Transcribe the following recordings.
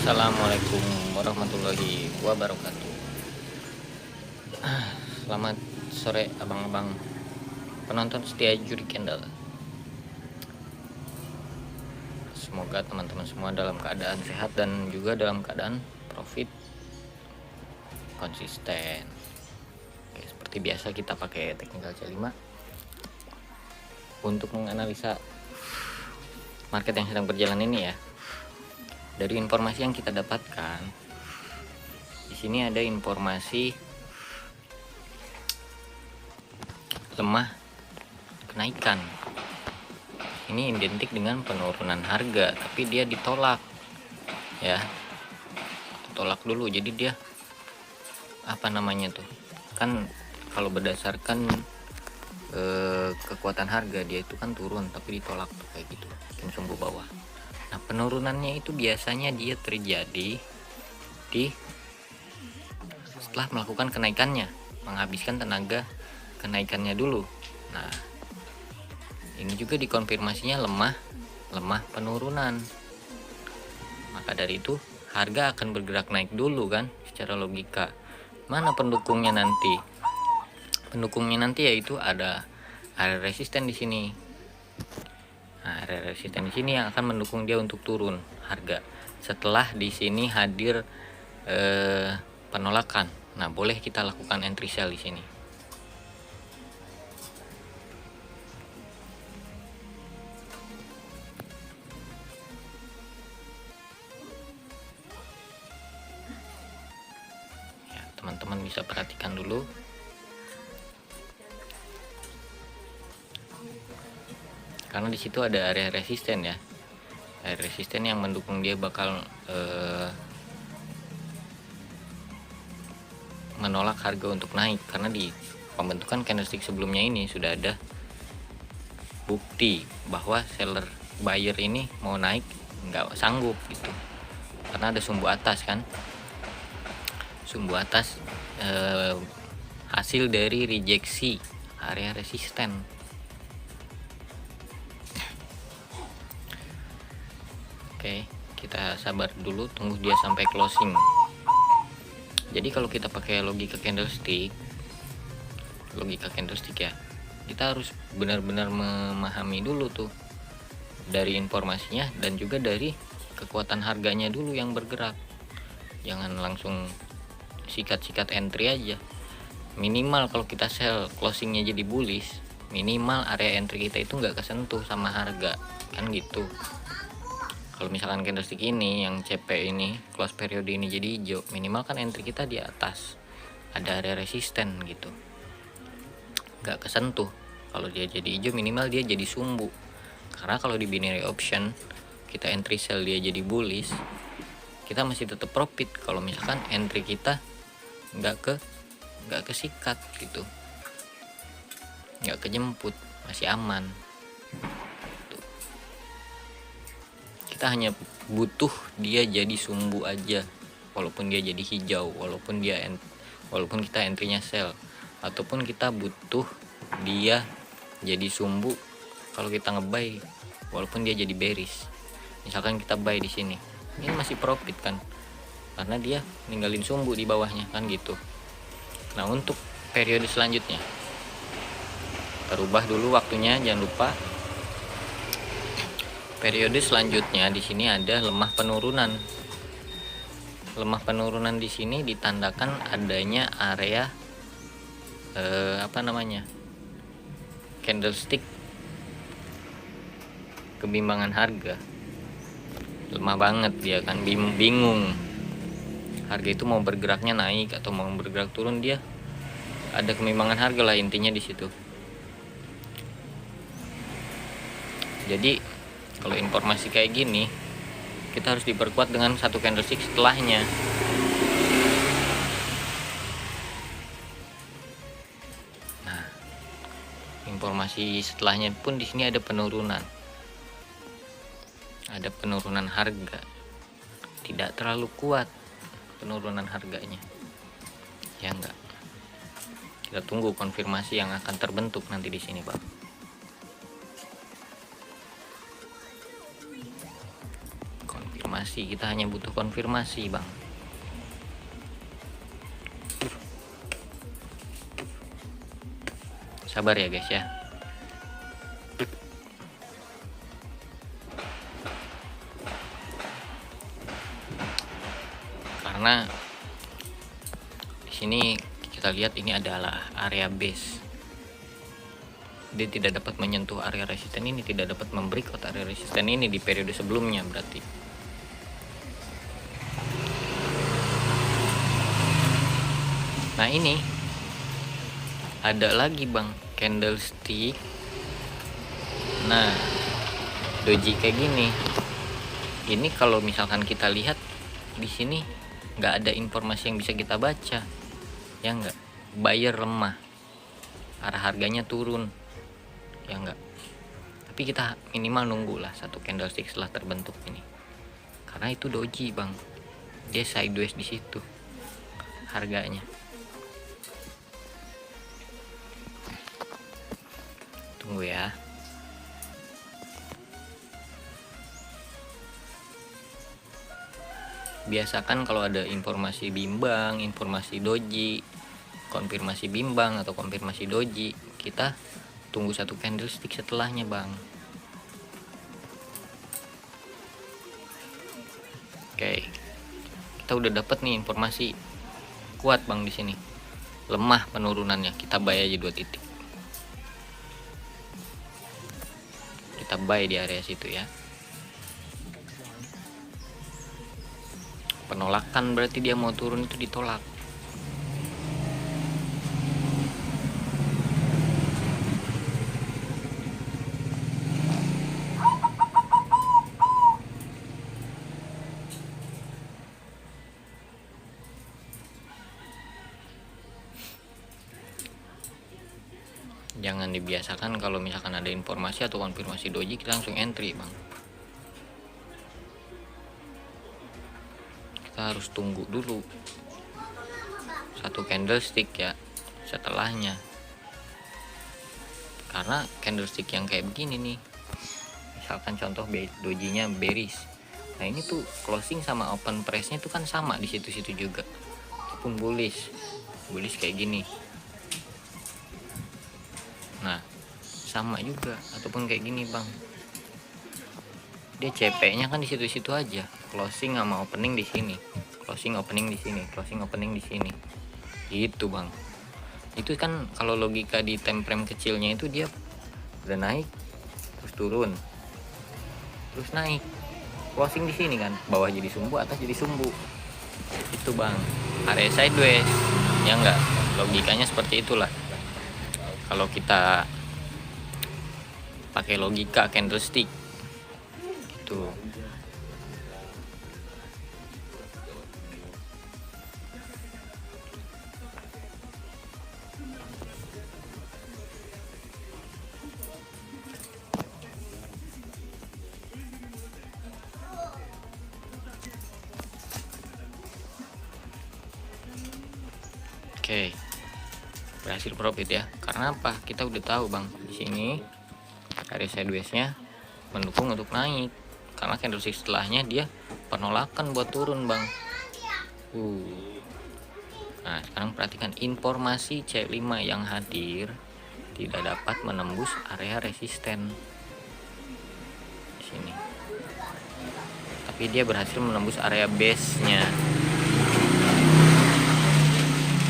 Assalamualaikum warahmatullahi wabarakatuh. Selamat sore abang-abang penonton setia Judi Kendall. Semoga teman-teman semua dalam keadaan sehat dan juga dalam keadaan profit konsisten. Oke, seperti biasa kita pakai teknikal C5 untuk menganalisa market yang sedang berjalan ini ya. Dari informasi yang kita dapatkan, di sini ada informasi lemah kenaikan. Ini identik dengan penurunan harga, tapi dia ditolak. Ya. Tolak dulu. Jadi dia Kan kalau berdasarkan kekuatan harga dia itu kan turun, tapi ditolak tuh kayak gitu. Bikin sumbu bawah. Nah, penurunannya itu biasanya dia terjadi setelah melakukan kenaikannya, menghabiskan tenaga kenaikannya dulu. Nah, ini juga dikonfirmasinya lemah penurunan. Maka dari itu harga akan bergerak naik dulu kan, secara logika. Mana pendukungnya nanti? Pendukungnya nanti yaitu ada resisten di sini. Nah, area resisten di sini yang akan mendukung dia untuk turun harga. Setelah di sini hadir penolakan. Nah, boleh kita lakukan entry sell di sini. Ya, teman-teman bisa perhatikan dulu. Karena di situ ada area resisten ya, area resisten yang mendukung dia bakal menolak harga untuk naik, karena di pembentukan candlestick sebelumnya ini sudah ada bukti bahwa seller buyer ini mau naik nggak sanggup gitu, karena ada sumbu atas kan, sumbu atas hasil dari rejeksi area resisten. Oke, kita sabar dulu, tunggu dia sampai closing. Jadi kalau kita pakai logika candlestick ya, kita harus benar-benar memahami dulu tuh dari informasinya dan juga dari kekuatan harganya dulu yang bergerak. Jangan langsung sikat-sikat entry aja. Minimal kalau kita sell closingnya jadi bullish, minimal area entry kita itu nggak kesentuh sama harga, kan gitu. Kalau misalkan candlestick ini yang CP ini close periode ini jadi hijau, minimal kan entry kita di atas, ada area resisten gitu, nggak kesentuh. Kalau dia jadi hijau minimal dia jadi sumbu. Karena kalau di binary option kita entry sell dia jadi bullish, kita masih tetap profit kalau misalkan entry kita nggak kesikat gitu, nggak kejemput, masih aman. Kita hanya butuh dia jadi sumbu aja, walaupun dia jadi hijau, walaupun kita entry-nya sell, ataupun kita butuh dia jadi sumbu kalau kita nge-buy walaupun dia jadi bearish. Misalkan kita buy di sini, ini masih profit kan, karena dia ninggalin sumbu di bawahnya kan gitu. Nah, untuk periode selanjutnya kita rubah dulu waktunya, jangan lupa. Periode selanjutnya di sini ada lemah penurunan. Lemah penurunan di sini ditandakan adanya area candlestick kebimbangan harga. Lemah banget dia kan, bingung. Harga itu mau bergeraknya naik atau mau bergerak turun, dia ada kebimbangan harga lah intinya di situ. Jadi kalau informasi kayak gini, kita harus diperkuat dengan satu candlestick setelahnya. Nah, informasi setelahnya pun di sini ada penurunan. Ada penurunan harga. Tidak terlalu kuat penurunan harganya. Ya enggak. Kita tunggu konfirmasi yang akan terbentuk nanti di sini, Bang. konfirmasi, kita hanya butuh konfirmasi bang. Sabar ya guys ya. Karena di sini kita lihat ini adalah area base. Dia tidak dapat menyentuh area resisten ini, tidak dapat membreakout area resisten ini di periode sebelumnya berarti. Nah ini ada lagi bang, candlestick. Nah doji kayak gini. Ini kalau misalkan kita lihat di sini nggak ada informasi yang bisa kita baca, ya nggak. Buyer lemah, arah harganya turun, ya enggak. Tapi kita minimal nunggu lah satu candlestick setelah terbentuk ini, karena itu doji bang, dia sideways di situ harganya. Tunggu ya. Biasakan kalau ada informasi bimbang, informasi doji, konfirmasi bimbang atau konfirmasi doji, kita tunggu satu candlestick setelahnya bang. Oke, kita udah dapat nih informasi kuat bang di sini, lemah penurunannya, kita buy aja 2 titik. Kita buy di area situ ya. Penolakan berarti dia mau turun itu ditolak. Jangan dibiasakan kalau misalkan ada informasi atau konfirmasi doji kita langsung entry bang. Kita harus tunggu dulu satu candlestick ya setelahnya, karena candlestick yang kayak begini nih, misalkan contoh dojinya bearish, nah ini tuh closing sama open price-nya tuh kan sama di situ-situ juga. Ataupun bullish kayak gini, nah sama juga. Ataupun kayak gini bang, dia CP-nya kan di situ-situ aja, closing sama opening di sini, closing opening di sini, closing opening di sini, gitu bang. Itu kan kalau logika di time frame kecilnya itu dia udah naik terus turun terus naik, closing di sini kan, bawah jadi sumbu, atas jadi sumbu, itu bang, area sideways, ya enggak. Logikanya seperti itulah kalau kita pakai logika candlestick gitu. Oke, berhasil profit ya. Karena apa? Kita udah tahu bang, di sini area sideways-nya mendukung untuk naik, karena candlestick setelahnya dia penolakan buat turun bang. Nah sekarang perhatikan informasi C5 yang hadir tidak dapat menembus area resisten di sini, tapi dia berhasil menembus area base-nya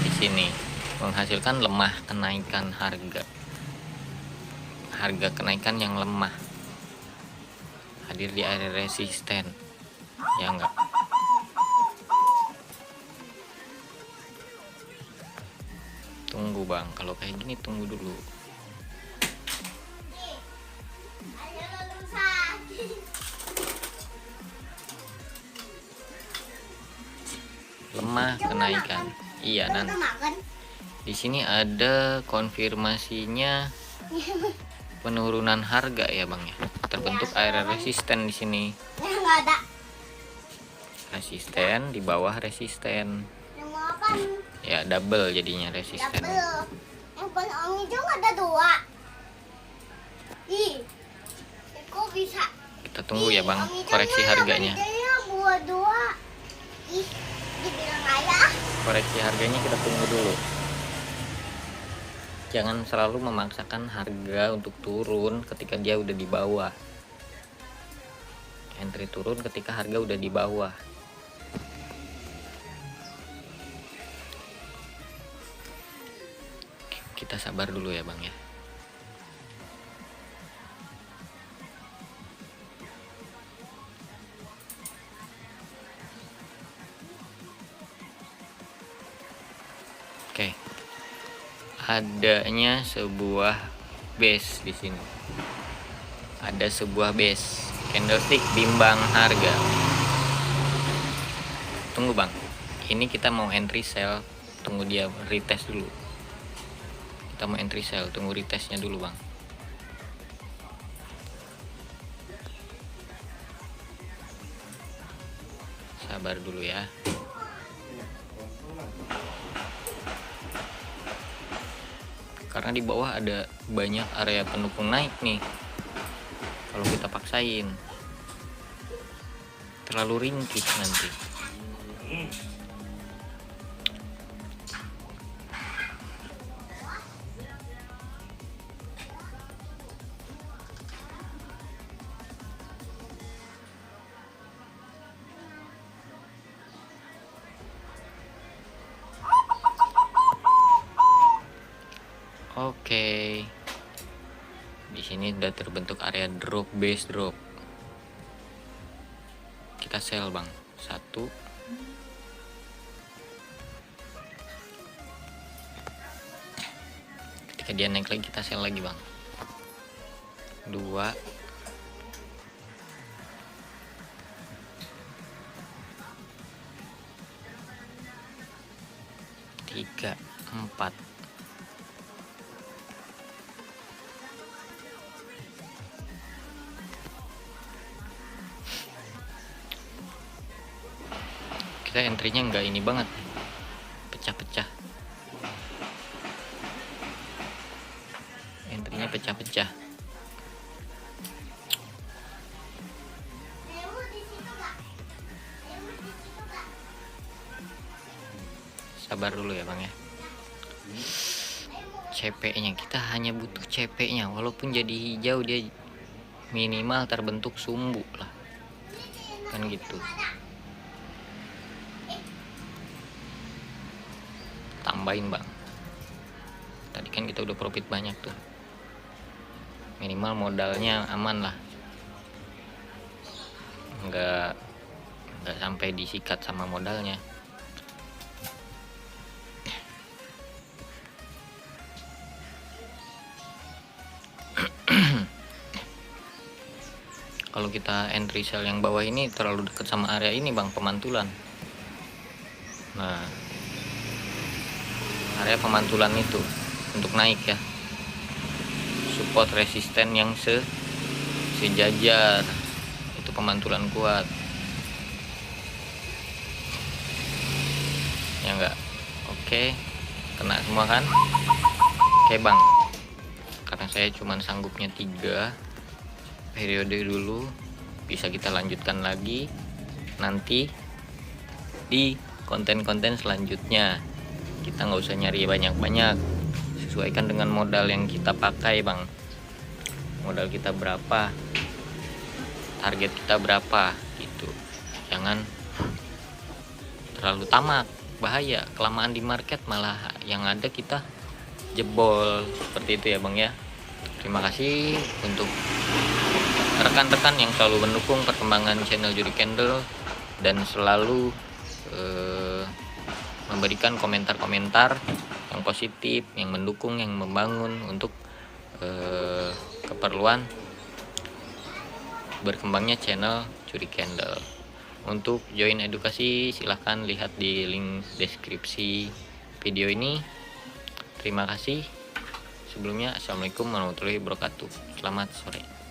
di sini, menghasilkan lemah kenaikan harga kenaikan yang lemah hadir di area resisten, ya enggak. Tunggu bang, kalau kayak gini tunggu dulu. Lemah kenaikan, iya nanti di sini ada konfirmasinya penurunan harga ya bang ya, terbentuk area resisten di sini, resisten di bawah resisten ya, double jadinya resisten. Yang paling juga ada 2. Kok bisa? Kita tunggu ya bang koreksi harganya. dua. Ih, dibilang ayah. Koreksi harganya kita tunggu dulu. Jangan selalu memaksakan harga untuk turun ketika dia udah di bawah. Entry turun ketika harga udah di bawah. Kita sabar dulu ya bang ya. Oke. Adanya sebuah base di sini. Ada sebuah base candlestick bimbang harga. Tunggu bang. Ini kita mau entry sell, tunggu dia retest dulu. Kita mau entry sell, tunggu retestnya dulu bang. Sabar dulu ya. Karena di bawah ada banyak area pendukung naik nih. Kalau kita paksain terlalu ringkih nanti. Oke. Di sini udah terbentuk area drop, base drop. Kita sell, Bang. 1. Ketika dia naik lagi kita sell lagi, Bang. 2. 3, 4. Kita entry-nya enggak ini banget, pecah-pecah. Entry-nya pecah-pecah. Sabar dulu ya bang ya. CP-nya kita hanya butuh CP-nya, walaupun jadi hijau dia minimal terbentuk sumbu lah, kan gitu. Tambahin bang, tadi kan kita udah profit banyak tuh, minimal modalnya aman lah, nggak sampai disikat sama modalnya. Kalau kita entry sell yang bawah ini terlalu dekat sama area ini bang, pemantulan. Nah, area pemantulan itu untuk naik ya, support resisten yang sejajar, itu pemantulan kuat ya enggak. Oke, kena semua kan. Oke bang, karena saya cuman sanggupnya 3 periode dulu, bisa kita lanjutkan lagi nanti di konten-konten selanjutnya. Kita nggak usah nyari banyak-banyak, sesuaikan dengan modal yang kita pakai bang. Modal kita berapa, target kita berapa gitu. Jangan terlalu tamak, bahaya. Kelamaan di market malah yang ada kita jebol. Seperti itu ya bang ya. Terima kasih untuk rekan-rekan yang selalu mendukung perkembangan channel Juri Candle dan selalu memberikan komentar-komentar yang positif, yang mendukung, yang membangun untuk keperluan berkembangnya channel Juri Candle. Untuk join edukasi silahkan lihat di link deskripsi video ini. Terima kasih sebelumnya. Assalamualaikum warahmatullahi wabarakatuh. Selamat sore.